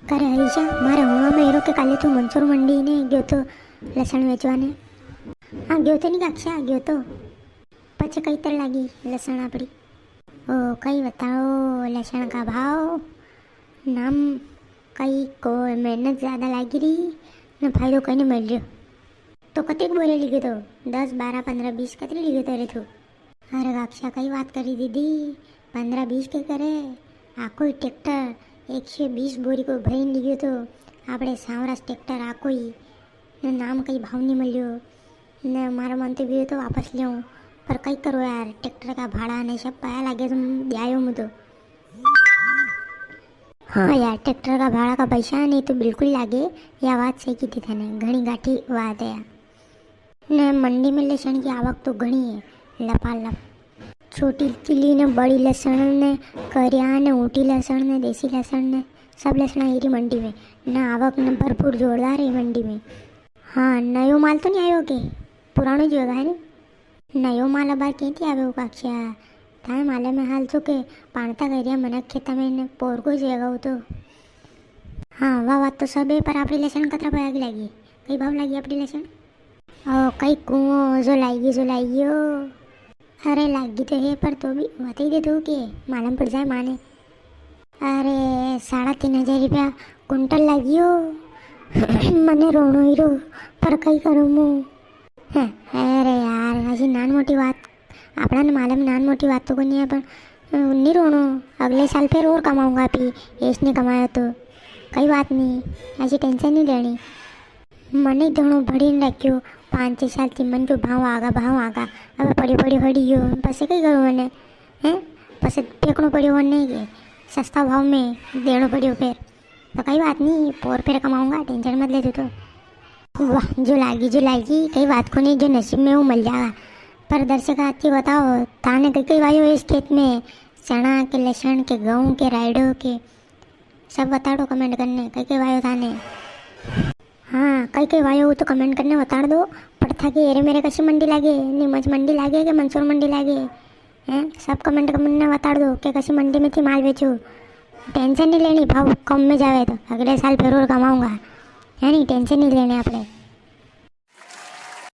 કરે હરીશા, મારે હોવામાં એરો કે કાલે તું મનસુર મંડીને ગયો તો લસણ વેચવાને? હા ગયો તો નહીં કાક્ષા, ગયો તો. પછી કઈ તર લાગી લસણ આપણી? ઓ કઈ બતાવો લસણ કા ભાવ નામ કઈ को मेहनत ज़्यादा लागी रही ने फायदो कहीं नहीं मिल रहा। तो कतेक बोले लिखे तो 10 12 15 20 कतरी लिखे तो रे तू? अरे काक्षा कई बात करी दीदी, 15 20 के करे आको ट्रेक्टर 120 बोरी को भरी लिखो तो આપણે સાવરાસ ટ્રેક્ટર આકોઈ ને નામ કઈ ભાવ नहीं મળ્યો ને મારા मन तो गयो तो वापस ले पर कई करो यार, ट्रैक्टर का भाड़ा ने सब पाया लगे तुम दियायो मुझे। हाँ यार, ट्रैक्टर का भाड़ा का पैसा नहीं तो बिल्कुल लागे, या बात सही की थी थाने, घनी गाठी बात है। ने मंडी में लहसुन की आवक तो घनी है, लपालप छोटी चिल्ली ने बड़ी लहसुन ने करिया ने ऊटी लहसुन ने देसी लहसुन ने सब लहसुन आई रही मंडी में ना, आवक ने भरपूर जोरदार है मंडी में। हाँ नयो माल तो नहीं आयो के पुरानो जो है ने? नयो माल अबार क्यांथी आव्यो काक्षा? ताए माले में हाल छो के पाणता कर्या मनक खेता में पोरको ज लगाव तो। हाँ वाह बात तो सब है, पर आपणी लहसुन कतरा भाव लागी? कई भाव लागी आपणी लहसुन? ओ कई कुओं जो लागी हो। अरे लागी तो है पर तो भी बता दे तू के मालूम पड़ जाए माने। अरे 3,500 रुपया कुंटल लागी हो। मने रोणो हीरो पर कई करूँ मुँ? अरे यार हजी नान मोटी बात अपना ने मालूम, नान मोटी बात तो कोई नहीं है, पर नहीं रोनो, अगले साल फिर और कमाऊंगा पी, इसने कमाया तो कई बात नहीं, ऐसी टेंशन नहीं लेनी। मने दोनों भरी रखियो 5-6 साल थी मन को भाव आगा अब पड़ी हड़ी गयो पसे कई करूँ मैंने हैं, पसे फेंकनो पड़ो नहीं के सस्ता भाव में देना पड़ो फिर तो कई बात नहीं, पोर फिर कमाऊंगा, टेंशन मत ले तो। वाह जो लागी कई बात को नहीं, जो नसीब में वो मिल जाएगा। पर दर्शक आती बताओ ताने कई वायो इस खेत में, चना के लहसुन के गेहूँ के रायडो के सब बता दो कमेंट करने कई वायो थाने। हाँ कई वायो तो कमेंट करने बता दो, पर था कि एरे मेरे कसी मंडी लागे, नीमच मंडी लागे कि मंसूर मंडी लागे हैं, सब कमेंट करने बता दो कि कसी मंडी में थी माल बेचो। टेंशन नहीं लेनी, भाव कम में जावे तो अगले साल फिर और कमाऊंगा है नहीं, टेंशन नहीं लेने आपने।